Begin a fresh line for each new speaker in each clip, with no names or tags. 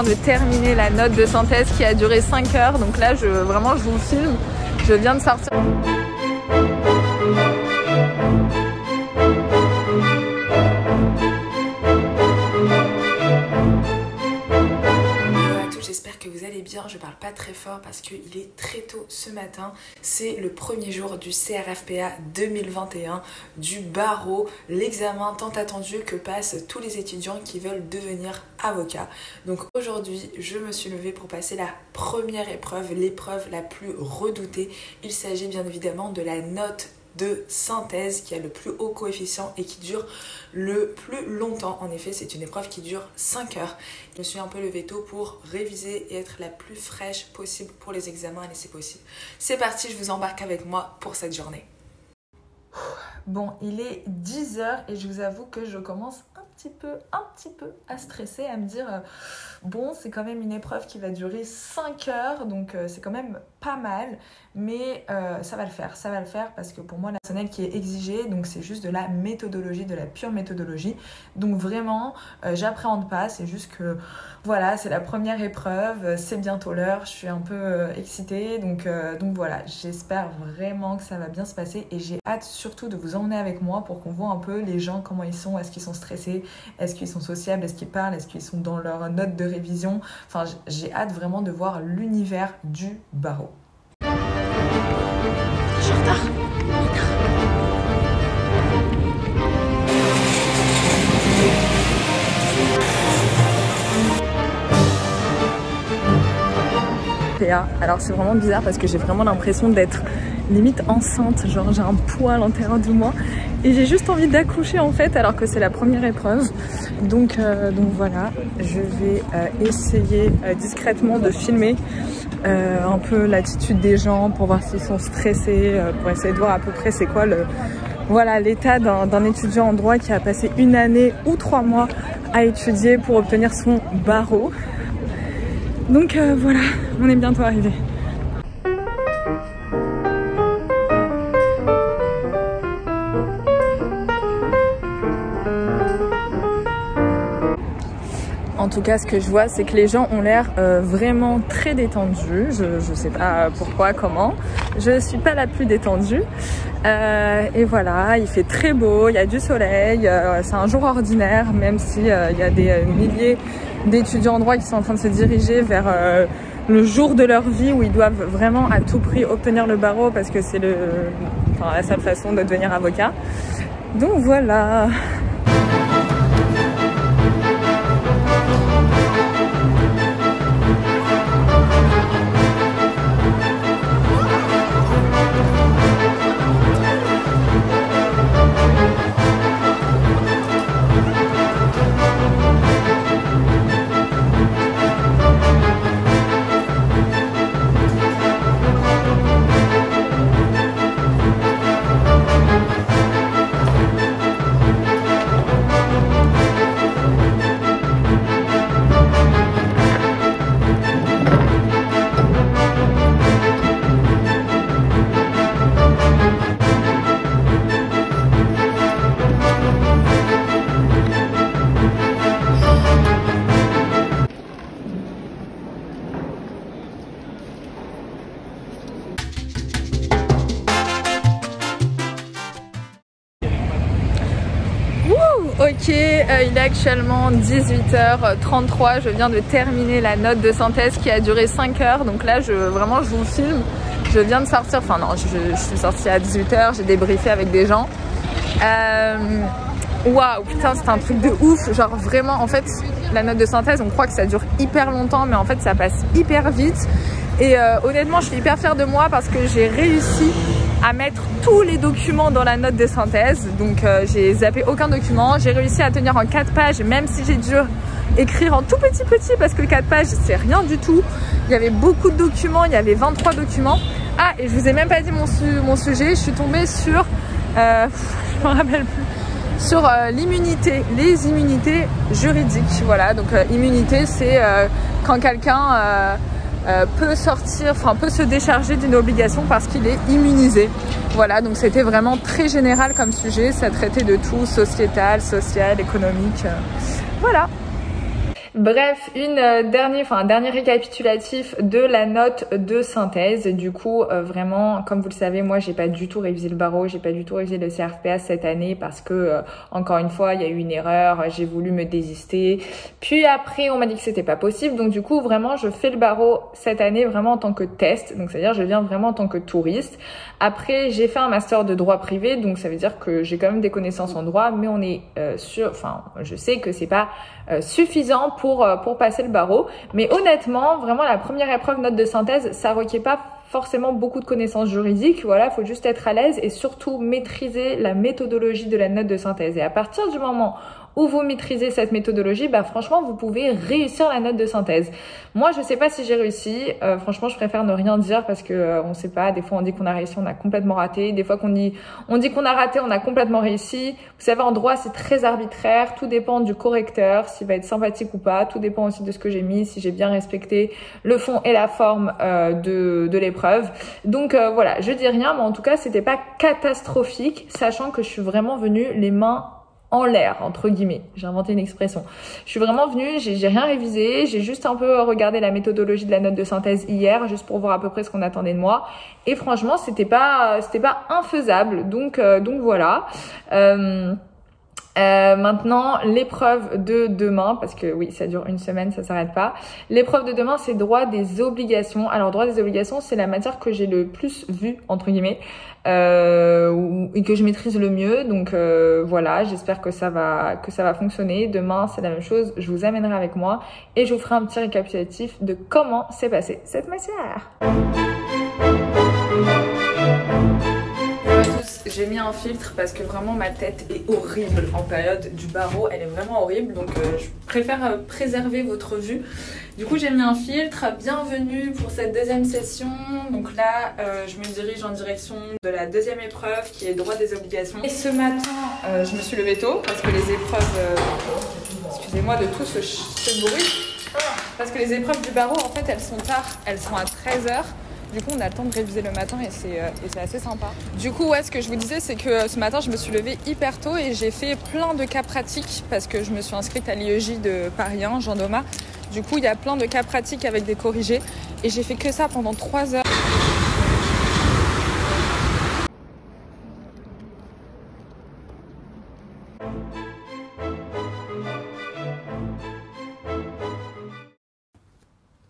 viens de terminer la note de synthèse qui a duré 5 heures. Donc là, vraiment, je vous filme. Je viens de sortir.
J'espère que vous allez bien, je parle pas très fort parce qu'il est très tôt ce matin. C'est le premier jour du CRFPA 2021, du barreau, l'examen tant attendu que passent tous les étudiants qui veulent devenir avocats. Donc aujourd'hui, je me suis levée pour passer la première épreuve, l'épreuve la plus redoutée. Il s'agit bien évidemment de la note de synthèse qui a le plus haut coefficient et qui dure le plus longtemps. En effet, c'est une épreuve qui dure 5 heures. Je me suis un peu levée tôt pour réviser et être la plus fraîche possible pour les examens. Allez, c'est possible. C'est parti, je vous embarque avec moi pour cette journée.
Bon, il est 10 h et je vous avoue que je commence un petit peu à stresser, à me dire bon, c'est quand même une épreuve qui va durer 5 heures, donc c'est quand même pas mal, mais ça va le faire parce que pour moi, la personnelle qui est exigée, donc c'est juste de la méthodologie, de la pure méthodologie. Donc vraiment, j'appréhende pas, c'est juste que voilà, c'est la première épreuve, c'est bientôt l'heure, je suis un peu excitée, donc voilà, j'espère vraiment que ça va bien se passer et j'ai hâte surtout de vous emmener avec moi pour qu'on voit un peu les gens, comment ils sont, est-ce qu'ils sont stressés, est-ce qu'ils sont sociables, est-ce qu'ils parlent, est-ce qu'ils sont dans leur note de révision. Enfin, j'ai hâte vraiment de voir l'univers du barreau. Je suis en retard. Alors c'est vraiment bizarre parce que j'ai vraiment l'impression d'être limite enceinte, genre j'ai un poids à l'intérieur de moi et j'ai juste envie d'accoucher en fait alors que c'est la première épreuve. Donc voilà, je vais essayer discrètement de filmer un peu l'attitude des gens pour voir s'ils sont stressés, pour essayer de voir à peu près c'est quoi l'état d'un étudiant en droit qui a passé 1 année ou 3 mois à étudier pour obtenir son barreau. Donc voilà, on est bientôt arrivé. En tout cas, ce que je vois, c'est que les gens ont l'air vraiment très détendus. Je sais pas pourquoi, comment. Je suis pas la plus détendue. Et voilà, il fait très beau, il y a du soleil. C'est un jour ordinaire, même si il y a des milliers d'étudiants en droit qui sont en train de se diriger vers le jour de leur vie où ils doivent vraiment à tout prix obtenir le barreau parce que c'est la seule façon de devenir avocat. Donc voilà. Ok, il est actuellement 18h33, je viens de terminer la note de synthèse qui a duré 5 heures, donc là vraiment je vous filme, je viens de sortir, enfin non, je suis sortie à 18h, j'ai débriefé avec des gens. Waouh, putain, c'est un truc de ouf, genre vraiment, en fait, la note de synthèse, on croit que ça dure hyper longtemps, mais en fait ça passe hyper vite. Et honnêtement, je suis hyper fière de moi parce que j'ai réussi à mettre tous les documents dans la note de synthèse. Donc j'ai zappé aucun document. J'ai réussi à tenir en 4 pages, même si j'ai dû écrire en tout petit parce que 4 pages, c'est rien du tout. Il y avait beaucoup de documents, il y avait 23 documents. Ah, et je vous ai même pas dit mon sujet. Je suis tombée sur, je me rappelle plus, sur l'immunité, les immunités juridiques. Voilà, donc immunité, c'est quand quelqu'un peut sortir, enfin peut se décharger d'une obligation parce qu'il est immunisé. Voilà, donc c'était vraiment très général comme sujet, ça traitait de tout, sociétal, social, économique, voilà. Bref, un dernier récapitulatif de la note de synthèse. Du coup, vraiment, comme vous le savez, moi, j'ai pas du tout révisé le barreau, j'ai pas du tout révisé le CRFPA cette année parce que, encore une fois, il y a eu une erreur, j'ai voulu me désister. Puis après, on m'a dit que c'était pas possible. Donc, du coup, vraiment, je fais le barreau cette année vraiment en tant que test. Donc, c'est-à-dire, je viens vraiment en tant que touriste. Après, j'ai fait un master de droit privé. Donc, ça veut dire que j'ai quand même des connaissances en droit, mais on est je sais que c'est pas suffisant pour passer le barreau. Mais honnêtement, vraiment la première épreuve note de synthèse, ça requiert pas forcément beaucoup de connaissances juridiques. Voilà, faut juste être à l'aise et surtout maîtriser la méthodologie de la note de synthèse. Et à partir du moment où vous maîtrisez cette méthodologie, bah franchement, vous pouvez réussir la note de synthèse. Moi, je sais pas si j'ai réussi. Franchement, je préfère ne rien dire parce que on sait pas. Des fois, on dit qu'on a réussi, on a complètement raté. Des fois, on dit qu'on a raté, on a complètement réussi. Vous savez, en droit, c'est très arbitraire. Tout dépend du correcteur, s'il va être sympathique ou pas. Tout dépend aussi de ce que j'ai mis, si j'ai bien respecté le fond et la forme de l'épreuve. Donc voilà, je dis rien, mais en tout cas, c'était pas catastrophique, sachant que je suis vraiment venue les mains en l'air, entre guillemets. J'ai inventé une expression. Je suis vraiment venue, j'ai rien révisé, j'ai juste un peu regardé la méthodologie de la note de synthèse hier, juste pour voir à peu près ce qu'on attendait de moi. Et franchement, c'était pas infaisable. Donc voilà. Maintenant, l'épreuve de demain, parce que oui, ça dure une semaine, ça s'arrête pas. L'épreuve de demain, c'est droit des obligations. Alors, droit des obligations, c'est la matière que j'ai le plus vue, entre guillemets, et que je maîtrise le mieux. Donc voilà, j'espère que ça va fonctionner. Demain, c'est la même chose. Je vous amènerai avec moi et je vous ferai un petit récapitulatif de comment s'est passée cette matière. J'ai mis un filtre parce que vraiment ma tête est horrible en période du barreau, elle est vraiment horrible, donc je préfère préserver votre vue. Du coup j'ai mis un filtre. Bienvenue pour cette deuxième session. Donc là je me dirige en direction de la deuxième épreuve qui est droit des obligations. Et ce matin je me suis levée tôt parce que les épreuves, excusez-moi de tout ce bruit, parce que les épreuves du barreau en fait elles sont tard, elles sont à 13h. Du coup, on a le temps de réviser le matin et c'est assez sympa. Du coup, ouais, ce que je vous disais, c'est que ce matin, je me suis levée hyper tôt et j'ai fait plein de cas pratiques parce que je me suis inscrite à l'IEJ de Paris 1, Jean Domas. Du coup, il y a plein de cas pratiques avec des corrigés et j'ai fait que ça pendant 3 heures.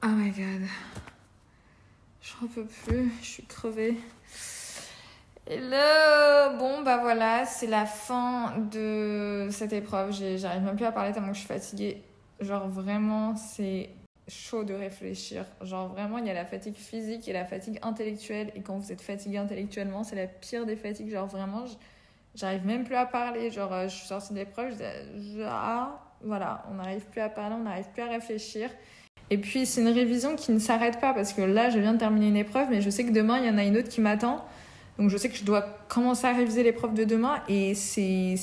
Oh my god. J'en peux plus, je suis crevée. Et là, bon bah voilà, c'est la fin de cette épreuve. J'arrive même plus à parler tellement que je suis fatiguée. Genre vraiment, c'est chaud de réfléchir. Genre vraiment, il y a la fatigue physique et la fatigue intellectuelle. Et quand vous êtes fatigué intellectuellement, c'est la pire des fatigues. Genre vraiment, j'arrive même plus à parler. Genre je suis sortie de l'épreuve, voilà, on n'arrive plus à parler, on n'arrive plus à réfléchir. Et puis, c'est une révision qui ne s'arrête pas parce que là, je viens de terminer une épreuve, mais je sais que demain, il y en a une autre qui m'attend. Donc, je sais que je dois commencer à réviser l'épreuve de demain et c'est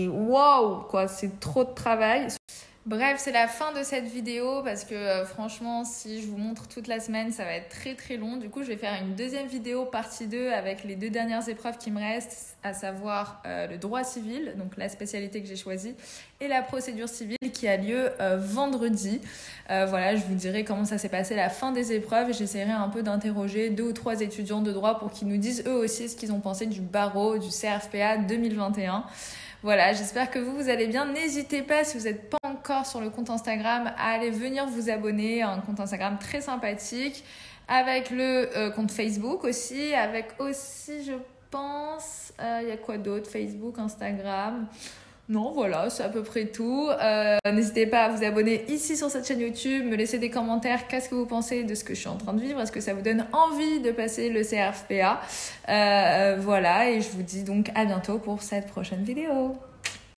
waouh, quoi. C'est trop de travail. Bref, c'est la fin de cette vidéo parce que franchement, si je vous montre toute la semaine, ça va être très très long. Du coup, je vais faire une deuxième vidéo partie 2 avec les 2 dernières épreuves qui me restent, à savoir le droit civil, donc la spécialité que j'ai choisie, et la procédure civile qui a lieu vendredi. Voilà, je vous dirai comment ça s'est passé la fin des épreuves et j'essaierai un peu d'interroger 2 ou 3 étudiants de droit pour qu'ils nous disent eux aussi ce qu'ils ont pensé du barreau, du CRFPA 2021. Voilà, j'espère que vous allez bien. N'hésitez pas, si vous n'êtes pas encore sur le compte Instagram, à aller venir vous abonner à un compte Instagram très sympathique, avec le compte Facebook aussi, avec aussi, je pense, il y a quoi d'autre? Facebook, Instagram. Non, voilà, c'est à peu près tout. N'hésitez pas à vous abonner ici sur cette chaîne YouTube, me laisser des commentaires. Qu'est-ce que vous pensez de ce que je suis en train de vivre? Est-ce que ça vous donne envie de passer le CRFPA? Voilà, et je vous dis donc à bientôt pour cette prochaine vidéo.